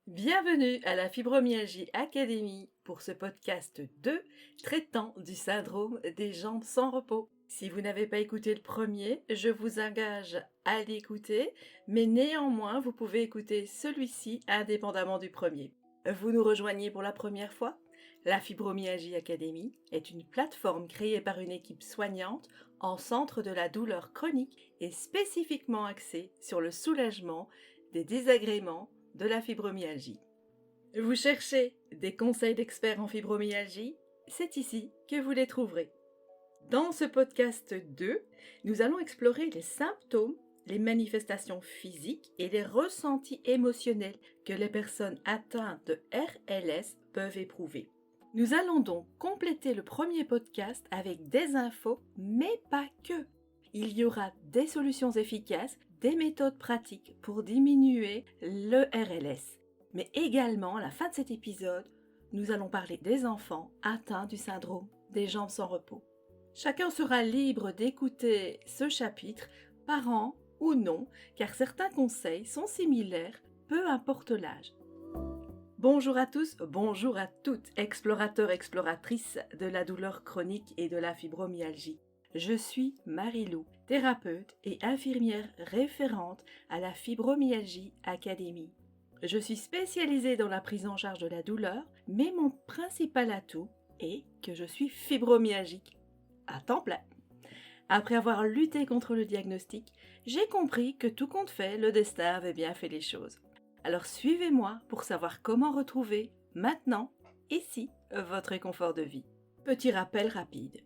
Bienvenue à la Fibromyalgie Academy pour ce podcast 2 traitant du syndrome des jambes sans repos. Si vous n'avez pas écouté le premier, je vous engage à l'écouter, mais néanmoins vous pouvez écouter celui-ci indépendamment du premier. Vous nous rejoignez pour la première fois? La Fibromyalgie Academy est une plateforme créée par une équipe soignante en centre de la douleur chronique et spécifiquement axée sur le soulagement des désagréments de la fibromyalgie. Vous cherchez des conseils d'experts en fibromyalgie? C'est ici que vous les trouverez. Dans ce podcast 2, nous allons explorer les symptômes, les manifestations physiques et les ressentis émotionnels que les personnes atteintes de RLS peuvent éprouver. Nous allons donc compléter le premier podcast avec des infos, mais pas que. Il y aura des solutions efficaces, des méthodes pratiques pour diminuer le RLS. Mais également, à la fin de cet épisode, nous allons parler des enfants atteints du syndrome des jambes sans repos. Chacun sera libre d'écouter ce chapitre, parents ou non, car certains conseils sont similaires, peu importe l'âge. Bonjour à tous, bonjour à toutes, explorateurs, exploratrices de la douleur chronique et de la fibromyalgie. Je suis Marie-Lou, thérapeute et infirmière référente à la Fibromyalgie Academy. Je suis spécialisée dans la prise en charge de la douleur, mais mon principal atout est que je suis fibromyalgique à temps plein. Après avoir lutté contre le diagnostic, j'ai compris que tout compte fait, le destin avait bien fait les choses. Alors suivez-moi pour savoir comment retrouver, maintenant, ici, votre confort de vie. Petit rappel rapide.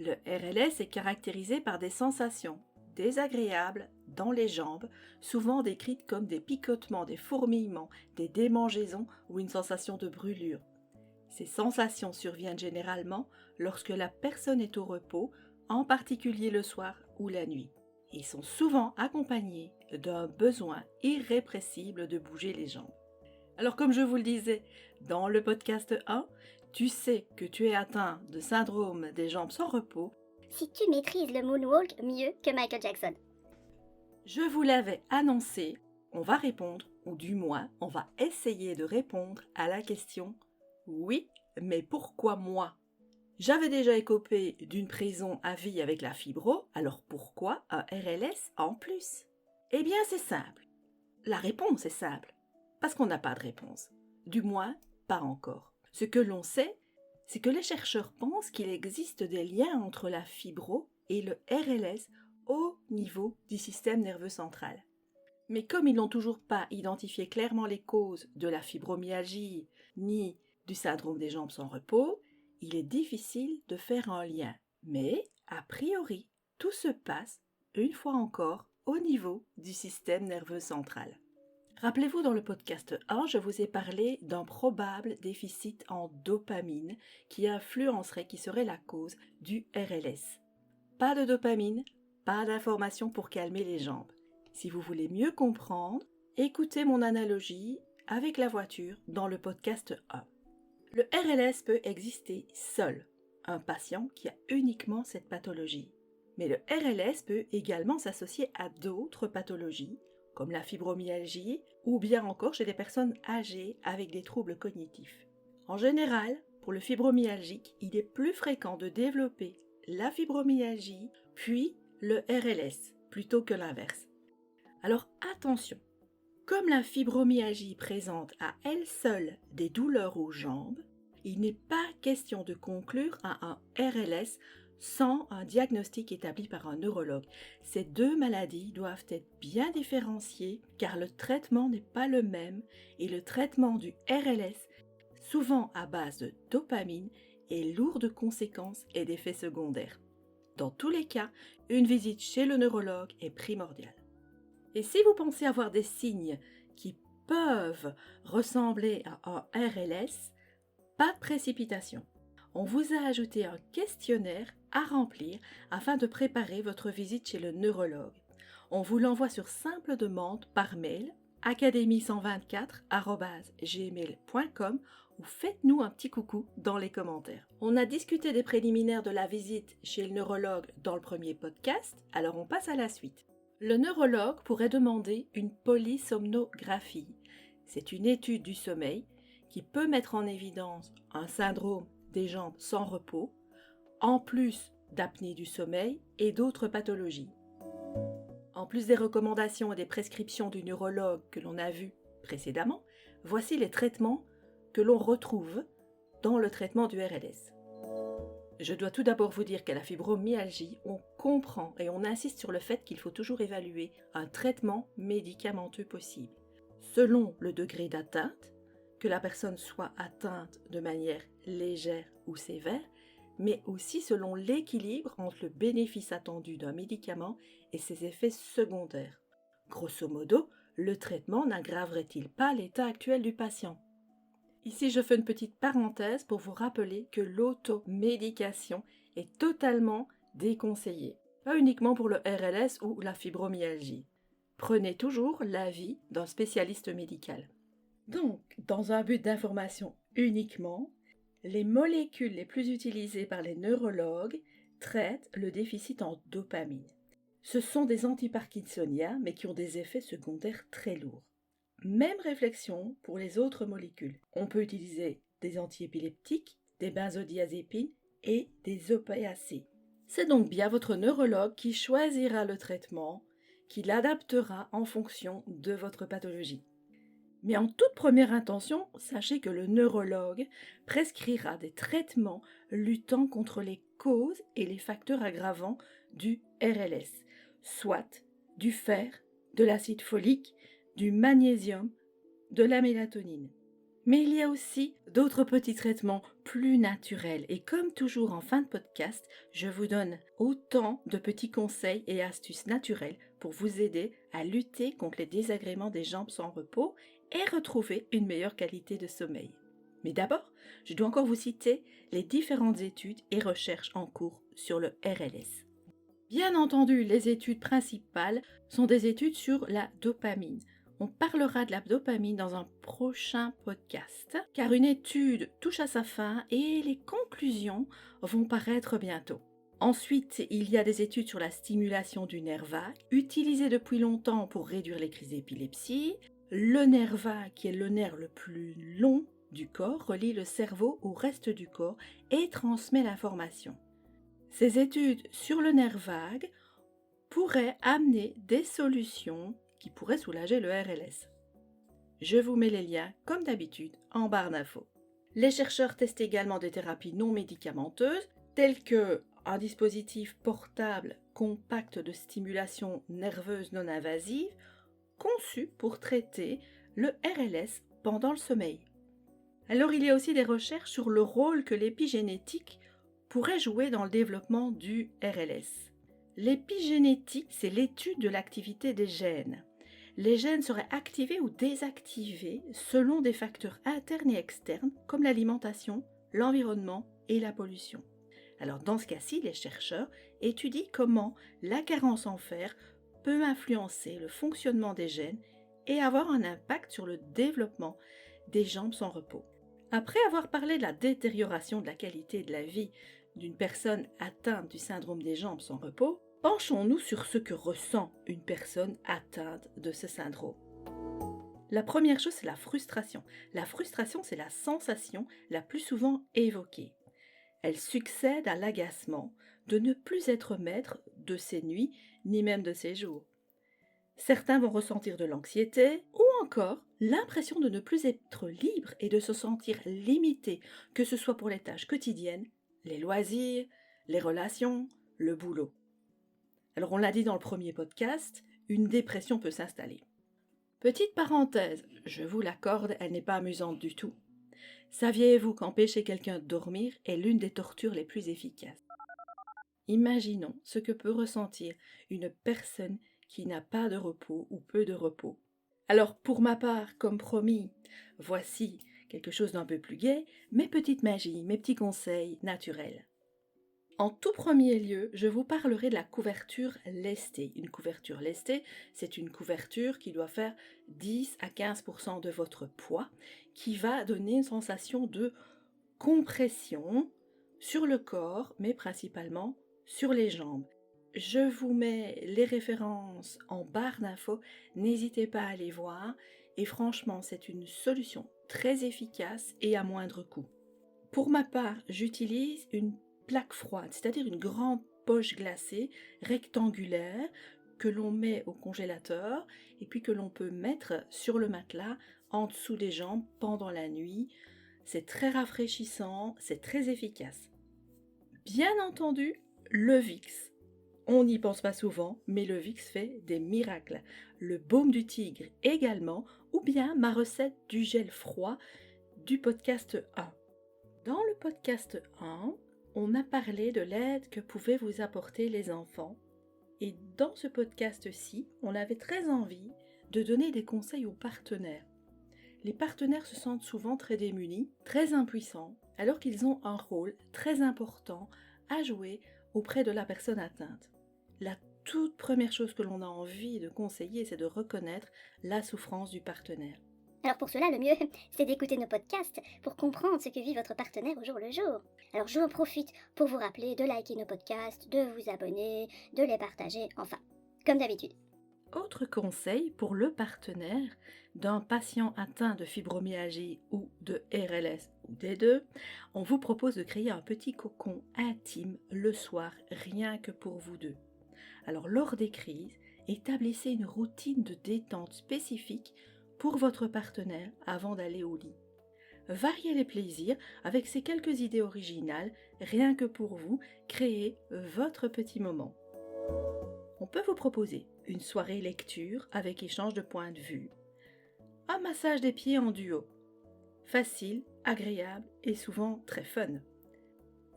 Le RLS est caractérisé par des sensations désagréables dans les jambes, souvent décrites comme des picotements, des fourmillements, des démangeaisons ou une sensation de brûlure. Ces sensations surviennent généralement lorsque la personne est au repos, en particulier le soir ou la nuit, et sont souvent accompagnées d'un besoin irrépressible de bouger les jambes. Alors comme je vous le disais dans le podcast 1, tu sais que tu es atteint de syndrome des jambes sans repos si tu maîtrises le moonwalk mieux que Michael Jackson. Je vous l'avais annoncé, on va répondre, ou du moins on va essayer de répondre à la question « Oui, mais pourquoi moi ?» J'avais déjà écopé d'une prison à vie avec la fibro, alors pourquoi un RLS en plus? Eh bien c'est simple. La réponse est simple. Parce qu'on n'a pas de réponse. Du moins, pas encore. Ce que l'on sait, c'est que les chercheurs pensent qu'il existe des liens entre la fibro et le RLS au niveau du système nerveux central. Mais comme ils n'ont toujours pas identifié clairement les causes de la fibromyalgie ni du syndrome des jambes sans repos, il est difficile de faire un lien. Mais, a priori, tout se passe, une fois encore, au niveau du système nerveux central. Rappelez-vous, dans le podcast 1, je vous ai parlé d'un probable déficit en dopamine qui serait la cause du RLS. Pas de dopamine, pas d'information pour calmer les jambes. Si vous voulez mieux comprendre, écoutez mon analogie avec la voiture dans le podcast 1. Le RLS peut exister seul, un patient qui a uniquement cette pathologie. Mais le RLS peut également s'associer à d'autres pathologies, comme la fibromyalgie, ou bien encore chez des personnes âgées avec des troubles cognitifs. En général, pour le fibromyalgique, il est plus fréquent de développer la fibromyalgie, puis le RLS, plutôt que l'inverse. Alors attention, comme la fibromyalgie présente à elle seule des douleurs aux jambes, il n'est pas question de conclure à un RLS sans un diagnostic établi par un neurologue. Ces deux maladies doivent être bien différenciées car le traitement n'est pas le même et le traitement du RLS, souvent à base de dopamine, est lourd de conséquences et d'effets secondaires. Dans tous les cas, une visite chez le neurologue est primordiale. Et si vous pensez avoir des signes qui peuvent ressembler à un RLS, pas de précipitation. On vous a ajouté un questionnaire à remplir afin de préparer votre visite chez le neurologue. On vous l'envoie sur simple demande par mail academy124@gmail.com ou faites-nous un petit coucou dans les commentaires. On a discuté des préliminaires de la visite chez le neurologue dans le premier podcast, alors on passe à la suite. Le neurologue pourrait demander une polysomnographie. C'est une étude du sommeil qui peut mettre en évidence un syndrome des jambes sans repos, en plus d'apnée du sommeil et d'autres pathologies. En plus des recommandations et des prescriptions du neurologue que l'on a vues précédemment, voici les traitements que l'on retrouve dans le traitement du RLS. Je dois tout d'abord vous dire qu'à la fibromyalgie, on comprend et on insiste sur le fait qu'il faut toujours évaluer un traitement médicamenteux possible, selon le degré d'atteinte, que la personne soit atteinte de manière légère ou sévère, mais aussi selon l'équilibre entre le bénéfice attendu d'un médicament et ses effets secondaires. Grosso modo, le traitement n'aggraverait-il pas l'état actuel du patient ? Ici, je fais une petite parenthèse pour vous rappeler que l'automédication est totalement déconseillée, pas uniquement pour le RLS ou la fibromyalgie. Prenez toujours l'avis d'un spécialiste médical. Donc, dans un but d'information uniquement, les molécules les plus utilisées par les neurologues traitent le déficit en dopamine. Ce sont des antiparkinsoniens, mais qui ont des effets secondaires très lourds. Même réflexion pour les autres molécules. On peut utiliser des antiépileptiques, des benzodiazépines et des opéacés. C'est donc bien votre neurologue qui choisira le traitement, qui l'adaptera en fonction de votre pathologie. Mais en toute première intention, sachez que le neurologue prescrira des traitements luttant contre les causes et les facteurs aggravants du RLS, soit du fer, de l'acide folique, du magnésium, de la mélatonine. Mais il y a aussi d'autres petits traitements plus naturels et comme toujours en fin de podcast, je vous donne autant de petits conseils et astuces naturelles pour vous aider à lutter contre les désagréments des jambes sans repos et retrouver une meilleure qualité de sommeil. Mais d'abord, je dois encore vous citer les différentes études et recherches en cours sur le RLS. Bien entendu, les études principales sont des études sur la dopamine. On parlera de la dopamine dans un prochain podcast, car une étude touche à sa fin et les conclusions vont paraître bientôt. Ensuite, il y a des études sur la stimulation du nerf vague, utilisée depuis longtemps pour réduire les crises d'épilepsie. Le nerf vague, qui est le nerf le plus long du corps, relie le cerveau au reste du corps et transmet l'information. Ces études sur le nerf vague pourraient amener des solutions qui pourraient soulager le RLS. Je vous mets les liens, comme d'habitude, en barre d'infos. Les chercheurs testent également des thérapies non médicamenteuses, telles que un dispositif portable compact de stimulation nerveuse non invasive, conçu pour traiter le RLS pendant le sommeil. Alors il y a aussi des recherches sur le rôle que l'épigénétique pourrait jouer dans le développement du RLS. L'épigénétique, c'est l'étude de l'activité des gènes. Les gènes seraient activés ou désactivés selon des facteurs internes et externes comme l'alimentation, l'environnement et la pollution. Alors dans ce cas-ci, les chercheurs étudient comment la carence en fer peut influencer le fonctionnement des gènes et avoir un impact sur le développement des jambes sans repos. Après avoir parlé de la détérioration de la qualité de la vie d'une personne atteinte du syndrome des jambes sans repos, penchons-nous sur ce que ressent une personne atteinte de ce syndrome. La première chose, c'est la frustration. La frustration, c'est la sensation la plus souvent évoquée. Elle succède à l'agacement de ne plus être maître de ses nuits, ni même de ses jours. Certains vont ressentir de l'anxiété ou encore l'impression de ne plus être libre et de se sentir limité, que ce soit pour les tâches quotidiennes, les loisirs, les relations, le boulot. Alors on l'a dit dans le premier podcast, une dépression peut s'installer. Petite parenthèse, je vous l'accorde, elle n'est pas amusante du tout. Saviez-vous qu'empêcher quelqu'un de dormir est l'une des tortures les plus efficaces ? Imaginons ce que peut ressentir une personne qui n'a pas de repos ou peu de repos. Alors pour ma part, comme promis, voici quelque chose d'un peu plus gai, mes petites magies, mes petits conseils naturels. En tout premier lieu, je vous parlerai de la couverture lestée. Une couverture lestée, c'est une couverture qui doit faire 10 à 15% de votre poids, qui va donner une sensation de compression sur le corps, mais principalement sur les jambes. Je vous mets les références en barre d'infos, n'hésitez pas à les voir et franchement, c'est une solution très efficace et à moindre coût. Pour ma part, j'utilise une plaque froide, c'est-à-dire une grande poche glacée rectangulaire que l'on met au congélateur et puis que l'on peut mettre sur le matelas en dessous des jambes pendant la nuit. C'est très rafraîchissant, c'est très efficace. Bien entendu, le Vicks. On n'y pense pas souvent, mais le Vicks fait des miracles. Le baume du tigre également, ou bien ma recette du gel froid du podcast 1. Dans le podcast 1, on a parlé de l'aide que pouvaient vous apporter les enfants. Et dans ce podcast-ci, on avait très envie de donner des conseils aux partenaires. Les partenaires se sentent souvent très démunis, très impuissants, alors qu'ils ont un rôle très important à jouer auprès de la personne atteinte. La toute première chose que l'on a envie de conseiller, c'est de reconnaître la souffrance du partenaire. Alors pour cela, le mieux, c'est d'écouter nos podcasts pour comprendre ce que vit votre partenaire au jour le jour. Alors j'en profite pour vous rappeler de liker nos podcasts, de vous abonner, de les partager, enfin, comme d'habitude. Autre conseil pour le partenaire d'un patient atteint de fibromyalgie ou de RLS ou des deux, on vous propose de créer un petit cocon intime le soir, rien que pour vous deux. Alors lors des crises, établissez une routine de détente spécifique pour votre partenaire avant d'aller au lit. Variez les plaisirs avec ces quelques idées originales, rien que pour vous, créez votre petit moment. On peut vous proposer une soirée lecture avec échange de points de vue, un massage des pieds en duo, facile, agréable et souvent très fun,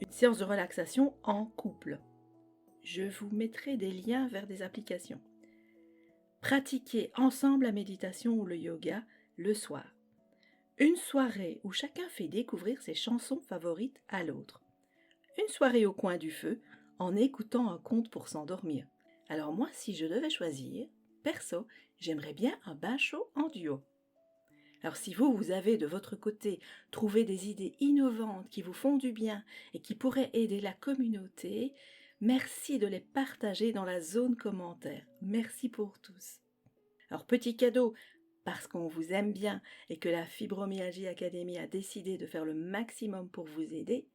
une séance de relaxation en couple. Je vous mettrai des liens vers des applications. Pratiquez ensemble la méditation ou le yoga le soir. Une soirée où chacun fait découvrir ses chansons favorites à l'autre. Une soirée au coin du feu en écoutant un conte pour s'endormir. Alors moi, si je devais choisir, perso, j'aimerais bien un bain chaud en duo. Alors si vous avez de votre côté trouvé des idées innovantes qui vous font du bien et qui pourraient aider la communauté, merci de les partager dans la zone commentaire. Merci pour tous. Alors petit cadeau, parce qu'on vous aime bien et que la Fibromyalgie Academy a décidé de faire le maximum pour vous aider,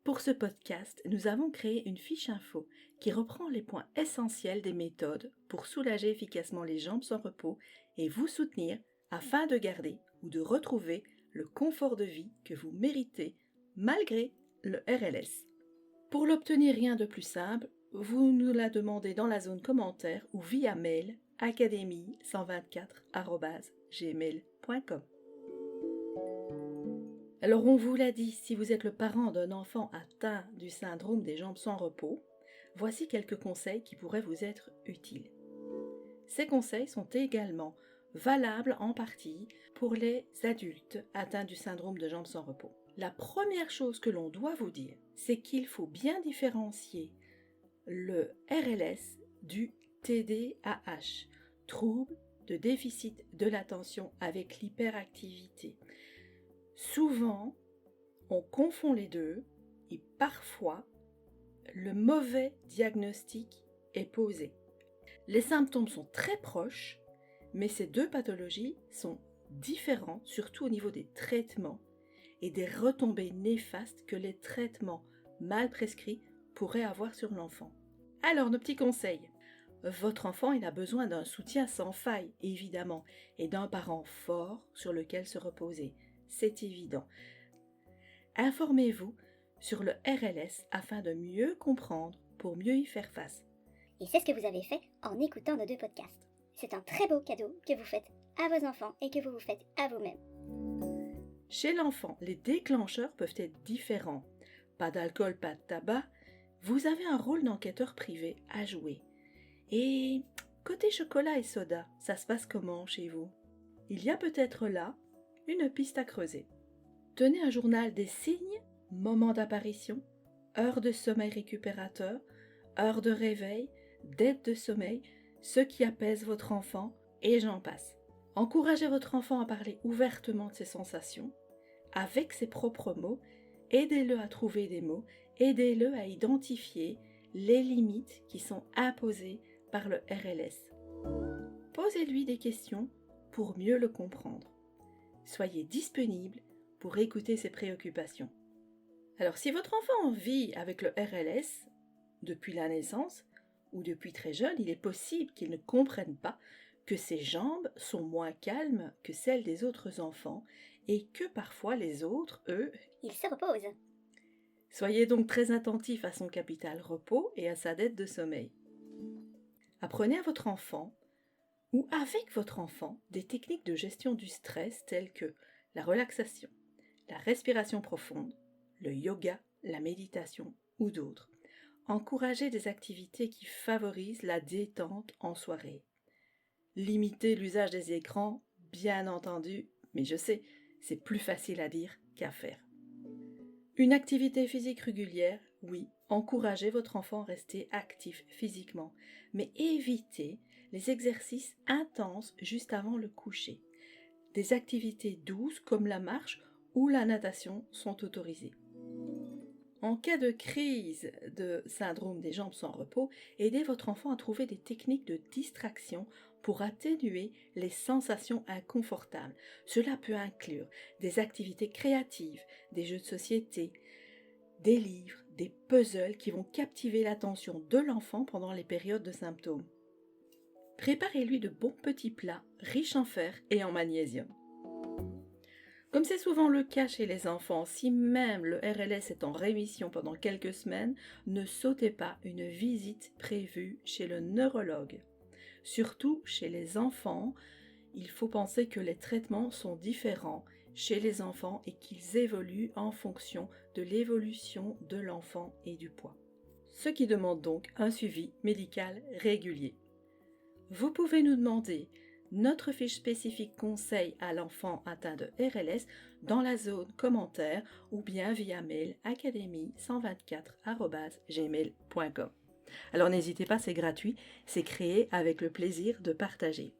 pour ce podcast, nous avons créé une fiche info qui reprend les points essentiels des méthodes pour soulager efficacement les jambes sans repos et vous soutenir afin de garder ou de retrouver le confort de vie que vous méritez malgré le RLS. Pour l'obtenir, rien de plus simple, vous nous la demandez dans la zone commentaire ou via mail academy124@gmail.com. Alors on vous l'a dit, si vous êtes le parent d'un enfant atteint du syndrome des jambes sans repos, voici quelques conseils qui pourraient vous être utiles. Ces conseils sont également valables en partie pour les adultes atteints du syndrome de jambes sans repos. La première chose que l'on doit vous dire, c'est qu'il faut bien différencier le RLS du TDAH, trouble de déficit de l'attention avec l'hyperactivité. Souvent, on confond les deux et parfois, le mauvais diagnostic est posé. Les symptômes sont très proches, mais ces deux pathologies sont différentes, surtout au niveau des traitements et des retombées néfastes que les traitements mal prescrits pourraient avoir sur l'enfant. Alors, nos petits conseils. Votre enfant, il a besoin d'un soutien sans faille, évidemment, et d'un parent fort sur lequel se reposer. C'est évident. Informez-vous sur le RLS afin de mieux comprendre pour mieux y faire face. Et c'est ce que vous avez fait en écoutant nos deux podcasts. C'est un très beau cadeau que vous faites à vos enfants et que vous vous faites à vous-même. Chez l'enfant, les déclencheurs peuvent être différents. Pas d'alcool, pas de tabac. Vous avez un rôle d'enquêteur privé à jouer. Et côté chocolat et soda, ça se passe comment chez vous? Il y a peut-être là une piste à creuser. Tenez un journal des signes, moments d'apparition, heures de sommeil récupérateur, heures de réveil, dettes de sommeil, ce qui apaise votre enfant, et j'en passe. Encouragez votre enfant à parler ouvertement de ses sensations, avec ses propres mots, aidez-le à trouver des mots, aidez-le à identifier les limites qui sont imposées par le RLS. Posez-lui des questions pour mieux le comprendre. Soyez disponible pour écouter ses préoccupations. Alors si votre enfant vit avec le RLS depuis la naissance ou depuis très jeune, il est possible qu'il ne comprenne pas que ses jambes sont moins calmes que celles des autres enfants et que parfois les autres, eux, Il se repose. Soyez donc très attentif à son capital repos et à sa dette de sommeil. Apprenez à votre enfant ou avec votre enfant des techniques de gestion du stress telles que la relaxation, la respiration profonde, le yoga, la méditation ou d'autres. Encouragez des activités qui favorisent la détente en soirée. Limitez l'usage des écrans, bien entendu, mais je sais, c'est plus facile à dire qu'à faire. Une activité physique régulière, oui, encouragez votre enfant à rester actif physiquement, mais évitez les exercices intenses juste avant le coucher. Des activités douces comme la marche ou la natation sont autorisées. En cas de crise de syndrome des jambes sans repos, aidez votre enfant à trouver des techniques de distraction pour atténuer les sensations inconfortables. Cela peut inclure des activités créatives, des jeux de société, des livres, des puzzles qui vont captiver l'attention de l'enfant pendant les périodes de symptômes. Préparez-lui de bons petits plats riches en fer et en magnésium. Comme c'est souvent le cas chez les enfants, si même le RLS est en rémission pendant quelques semaines, ne sautez pas une visite prévue chez le neurologue. Surtout chez les enfants, il faut penser que les traitements sont différents chez les enfants et qu'ils évoluent en fonction de l'évolution de l'enfant et du poids. Ce qui demande donc un suivi médical régulier. Vous pouvez nous demander notre fiche spécifique conseil à l'enfant atteint de RLS dans la zone commentaire ou bien via mail académie124@gmail.com. Alors n'hésitez pas, c'est gratuit, c'est créé avec le plaisir de partager.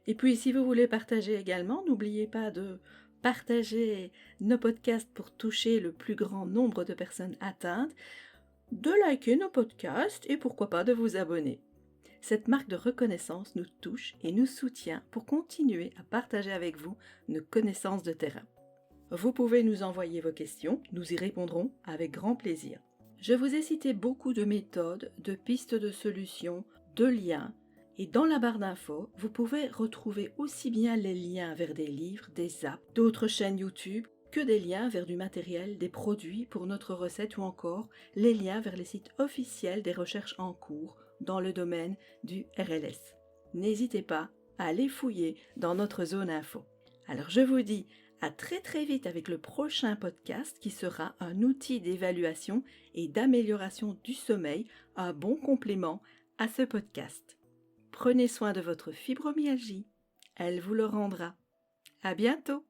Et puis si vous voulez partager également, n'oubliez pas de partager nos podcasts pour toucher le plus grand nombre de personnes atteintes, de liker nos podcasts et pourquoi pas de vous abonner. Cette marque de reconnaissance nous touche et nous soutient pour continuer à partager avec vous nos connaissances de terrain. Vous pouvez nous envoyer vos questions, nous y répondrons avec grand plaisir. Je vous ai cité beaucoup de méthodes, de pistes de solutions, de liens, et dans la barre d'infos, vous pouvez retrouver aussi bien les liens vers des livres, des apps, d'autres chaînes YouTube, que des liens vers du matériel, des produits pour notre recette ou encore les liens vers les sites officiels des recherches en cours dans le domaine du RLS. N'hésitez pas à aller fouiller dans notre zone info. Alors je vous dis à très très vite avec le prochain podcast qui sera un outil d'évaluation et d'amélioration du sommeil, un bon complément à ce podcast. Prenez soin de votre fibromyalgie, elle vous le rendra. À bientôt!